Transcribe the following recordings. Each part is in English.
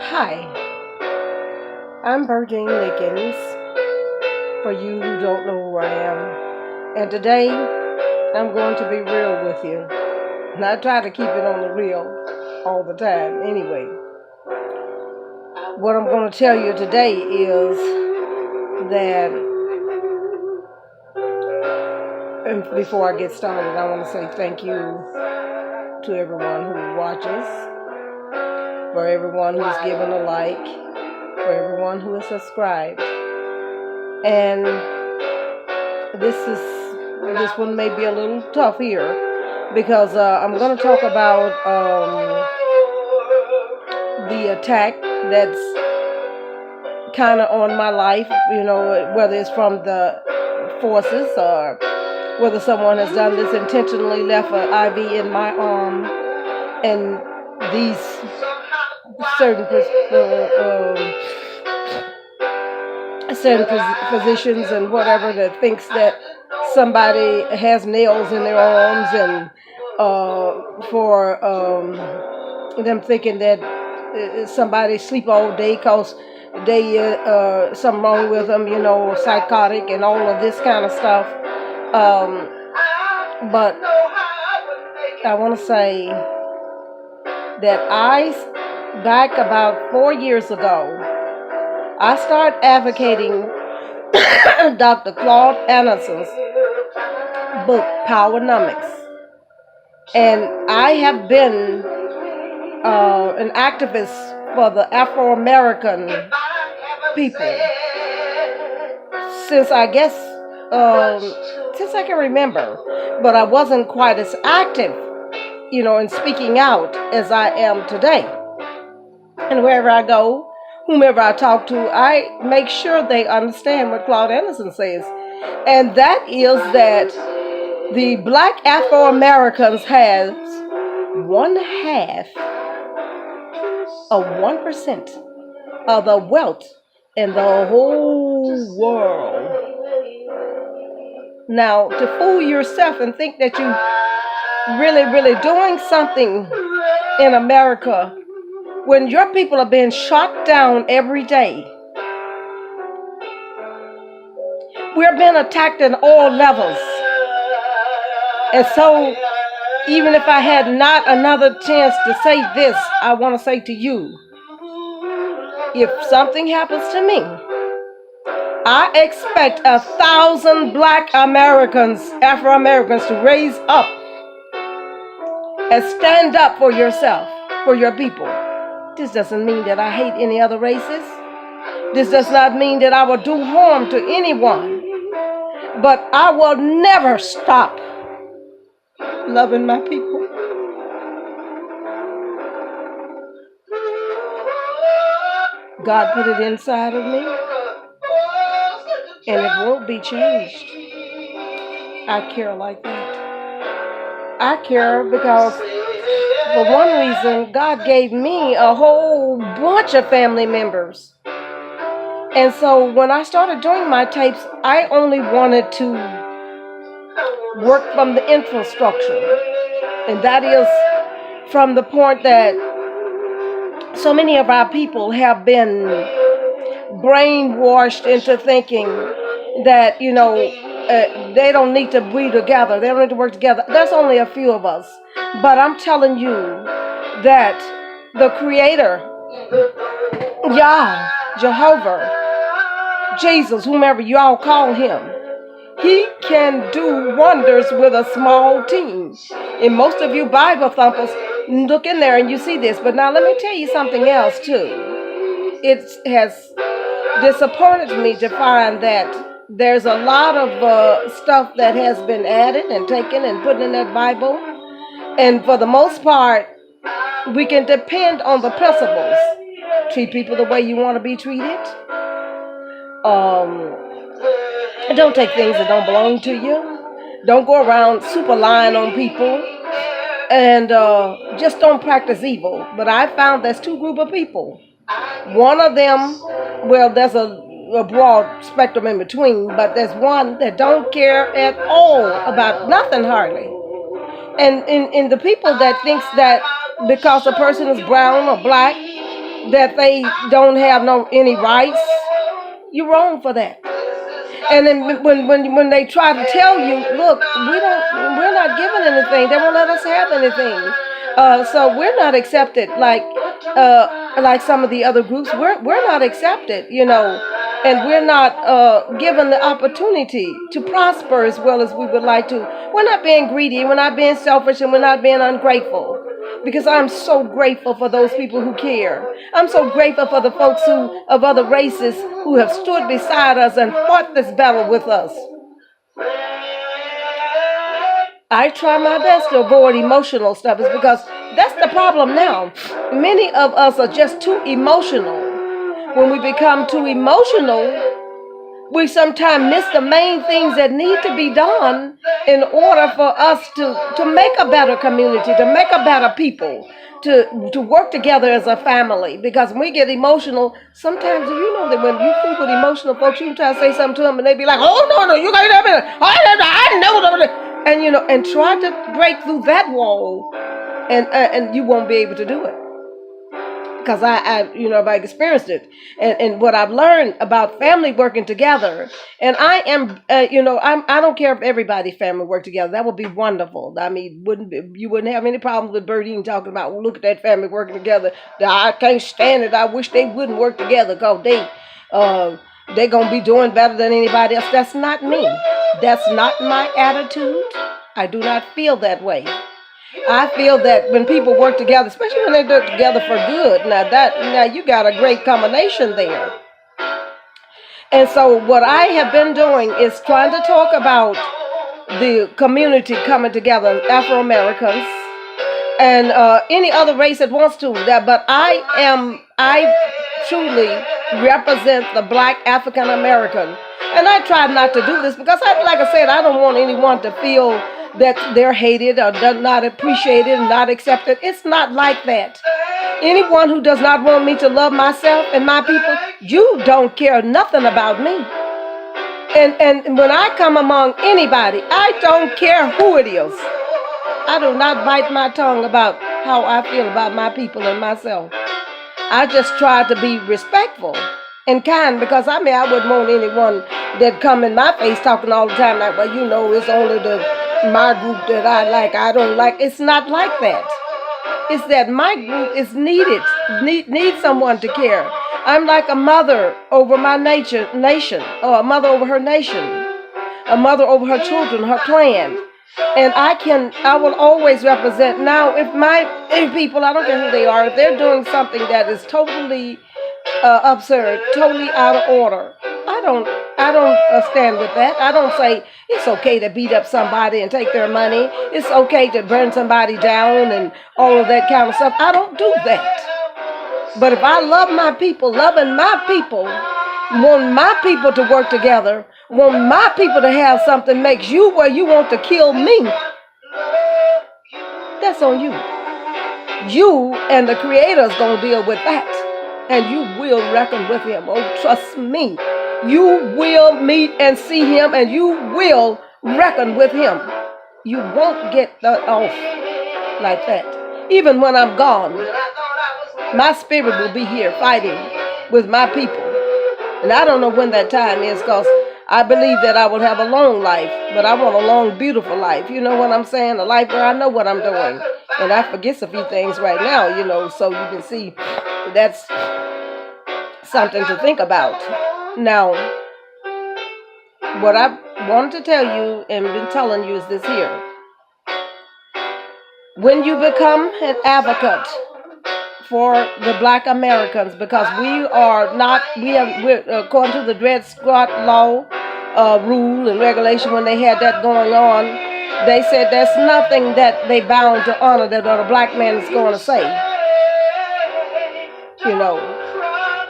Hi, I'm Virgin Nickens, for you who don't know who I am. And today, I'm going to be real with you. And I try to keep it on the real all the time. Anyway, what I'm going to tell you today is that, and before I get started, I want to say thank you to everyone who watches, for everyone who's given a like, for everyone who is subscribed. And this one may be a little tough here because I'm going to talk about the attack that's kind of on my life, whether it's from the forces or whether someone has done this intentionally, left an IV in my arm, and these certain physicians and whatever that thinks that somebody has nails in their arms, and for them thinking that somebody sleep all day because they something wrong with them, psychotic and all of this kind of stuff. But I want to say that back about 4 years ago, I started advocating Dr. Claude Anderson's book, Powernomics. And I have been an activist for the Afro-American people since I can remember. But I wasn't quite as active, in speaking out as I am today. And wherever I go, whomever I talk to, I make sure they understand what Claude Anderson says. And that is that the black Afro-Americans has 1/2 of 1% of the wealth in the whole world. Now, to fool yourself and think that you really, really doing something in America when your people are being shot down every day. We're being attacked in all levels. And so, even if I had not another chance to say this, I want to say to you, if something happens to me, I expect 1,000 black Americans, Afro-Americans, to raise up and stand up for yourself, for your people. This doesn't mean that I hate any other races. This does not mean that I will do harm to anyone. But I will never stop loving my people. God put it inside of me, and it won't be changed. I care like that. I care because, for one reason, God gave me a whole bunch of family members. And so when I started doing my tapes, I only wanted to work from the infrastructure. And that is from the point that so many of our people have been brainwashed into thinking that, they don't need to be together. They don't need to work together. There's only a few of us. But I'm telling you that the Creator, Yah, Jehovah, Jesus, whomever you all call him, he can do wonders with a small team. And most of you Bible thumpers look in there and you see this. But now let me tell you something else too. It has disappointed me to find that there's a lot of stuff that has been added and taken and put in that Bible. And for the most part, we can depend on the principles. Treat people the way you want to be treated. Don't take things that don't belong to you. Don't go around super lying on people. And just don't practice evil. But I found there's two groups of people. One of them, well, there's a broad spectrum in between, but there's one that don't care at all about nothing hardly. And in the people that thinks that because a person is brown or black, that they don't have any rights, you're wrong for that. And then when they try to tell you, look, we're not given anything, they won't let us have anything. So we're not accepted like some of the other groups. We're not accepted, and we're not given the opportunity to prosper as well as we would like to. We're not being greedy, we're not being selfish, and we're not being ungrateful. Because I'm so grateful for those people who care. I'm so grateful for the folks of other races who have stood beside us and fought this battle with us. I try my best to avoid emotional stuff. It's because that's the problem now. Many of us are just too emotional. When we become too emotional, we sometimes miss the main things that need to be done in order for us to make a better community, to make a better people, to work together as a family. Because when we get emotional, sometimes you know that when you think with emotional folks, you try to say something to them and they be like, oh, no, you can't have it. I know. And try to break through that wall and you won't be able to do it. Because I've experienced it, and what I've learned about family working together, and I am, I don't care if everybody's family work together. That would be wonderful. I mean, you wouldn't have any problems with Birdine talking about, well, look at that family working together. I can't stand it. I wish they wouldn't work together because they're gonna be doing better than anybody else. That's not me. That's not my attitude. I do not feel that way. I feel that when people work together, especially when they do it together for good, now you got a great combination there. And so what I have been doing is trying to talk about the community coming together, Afro-Americans, and any other race that wants to. But I truly represent the Black African American. And I try not to do this because, like I said, I don't want anyone to feel that they're hated or not appreciated and not accepted. It's not like that. Anyone who does not want me to love myself and my people, you don't care nothing about me. And when I come among anybody, I don't care who it is. I do not bite my tongue about how I feel about my people and myself. I just try to be respectful and kind, because I wouldn't want anyone that come in my face talking all the time like, well, it's only my group that I like. I don't like. It's not like that. It's that my group is need someone to care. I'm like a mother over my nation, or a mother over her nation, a mother over her children, her clan. And I will always represent. Now, if people, I don't care who they are, if they're doing something that is totally absurd, totally out of order, I don't stand with that. I don't say it's okay to beat up somebody and take their money. It's okay to burn somebody down and all of that kind of stuff. I don't do that. But if I love my people, loving my people, want my people to work together, want my people to have something makes you where you want to kill me, that's on you. You and the Creator's gonna deal with that. And you will reckon with him. Oh, trust me. You will meet and see him, and you will reckon with him. You won't get off like that. Even when I'm gone, my spirit will be here fighting with my people. And I don't know when that time is, because I believe that I will have a long life, but I want a long, beautiful life. You know what I'm saying? A life where I know what I'm doing. And I forget a few things right now, so you can see that's something to think about. Now, what I wanted to tell you and been telling you is this here. When you become an advocate for the Black Americans, because we're according to the Dred Scott law, rule and regulation, when they had that going on, they said there's nothing that they bound to honor that a black man is going to say.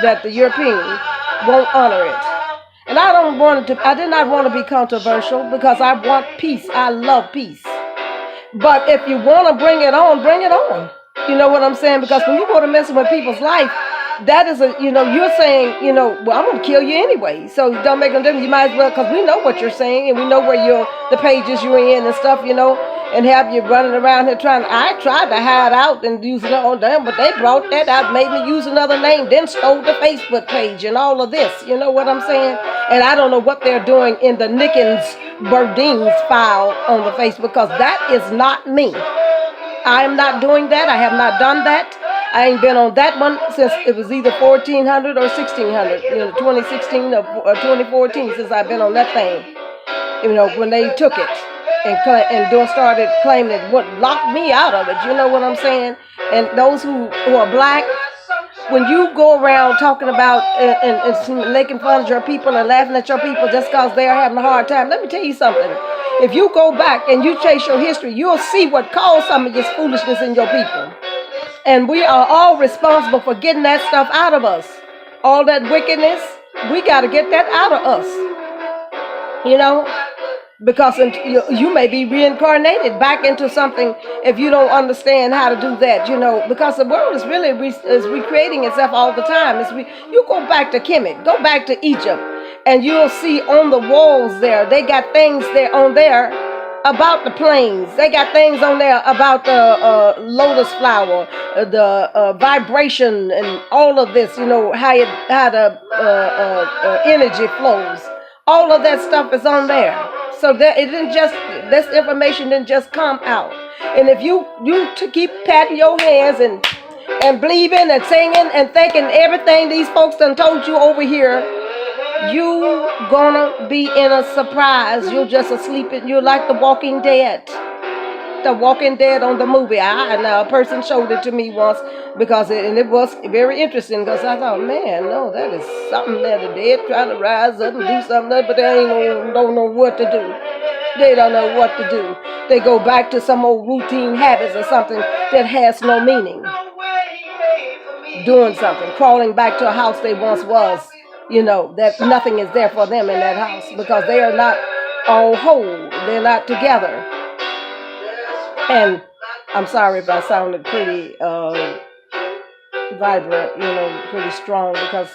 That the European won't honor it. And I did not want to be controversial, because I want peace. I love peace. But if you want to bring it on, bring it on. You know what I'm saying? Because when you go to messing with people's life, that is you're saying, well, I'm going to kill you anyway. So don't make no difference. You might as well, because we know what you're saying and we know where the pages you're in and stuff, and have you running around here I tried to hide out and use it on them, but they brought that out, made me use another name, then stole the Facebook page and all of this. You know what I'm saying? And I don't know what they're doing in the Nickens-Your file on the Facebook, because that is not me. I am not doing that. I have not done that. I ain't been on that one since it was either 1400 or 1600, 2016 or 2014, since I've been on that thing. When they took it and started claiming it, what locked me out of it. You know what I'm saying? And those who are black, when you go around talking about and making fun of your people and laughing at your people just because they are having a hard time, let me tell you something. If you go back and you chase your history, you'll see what caused some of this foolishness in your people. And we are all responsible for getting that stuff out of us. All that wickedness, we got to get that out of us. Because you may be reincarnated back into something if you don't understand how to do that, because the world is really is recreating itself all the time. You go back to Kemet, go back to Egypt, and you'll see on the walls there, they got things there on there about the plains. They got things on there about the lotus flower, the vibration, and all of this, how the energy flows. All of that stuff is on there. So that this information didn't just come out. And if you to keep patting your hands and believing and singing and thinking everything these folks done told you over here, you gonna be in a surprise. You're just asleep. You're like the Walking Dead. The Walking Dead on the movie. A person showed it to me once because it was very interesting, because I thought, man, no, that is something that the dead trying to rise up and do something, but they don't know what to do. They don't know what to do. They go back to some old routine habits or something that has no meaning. Doing something, crawling back to a house they once was, that nothing is there for them in that house because they are not all whole. They're not together. And I'm sorry if I sounded pretty vibrant, pretty strong, because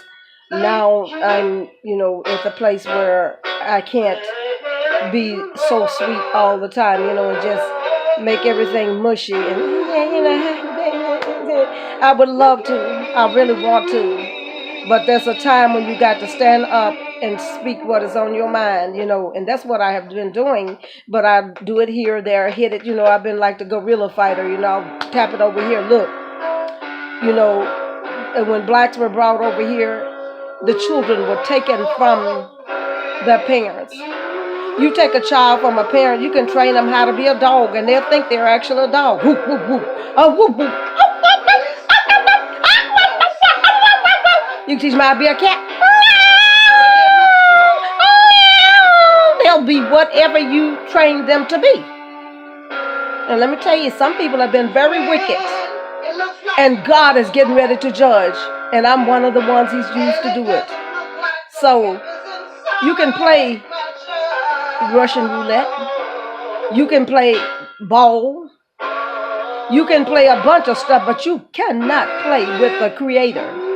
now I'm, at the place where I can't be so sweet all the time, and just make everything mushy. And, I would love to. I really want to. But there's a time when you got to stand up and speak what is on your mind, and that's what I have been doing. But I do it here, there, hit it, I've been like the guerrilla fighter, I'll tap it over here, look, and when blacks were brought over here, the children were taken from their parents. You take a child from a parent, you can train them how to be a dog, and they'll think they're actually a dog. Whoop, whoop, whoop. Oh, whoop, whoop. You can teach them how to be a cat. They'll be whatever you train them to be. And let me tell you, some people have been very wicked. And God is getting ready to judge. And I'm one of the ones He's used to do it. So you can play Russian roulette. You can play ball. You can play a bunch of stuff, but you cannot play with the Creator.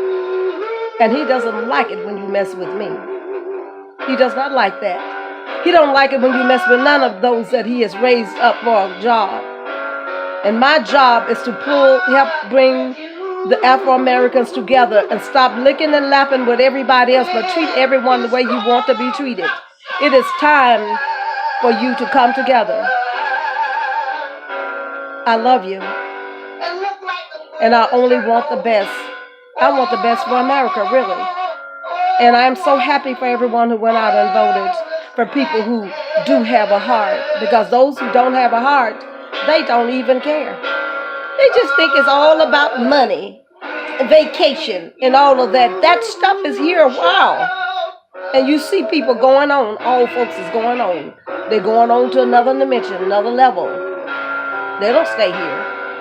And He doesn't like it when you mess with me. He does not like that. He don't like it when you mess with none of those that He has raised up for a job. And my job is to help bring the Afro-Americans together and stop licking and lapping with everybody else, but treat everyone the way you want to be treated. It is time for you to come together. I love you. And I only want the best. I want the best for America, really. And I'm so happy for everyone who went out and voted, for people who do have a heart. Because those who don't have a heart, they don't even care. They just think it's all about money, vacation, and all of that. That stuff is here a while. And you see people going on. All folks is going on. They're going on to another dimension, another level. They don't stay here.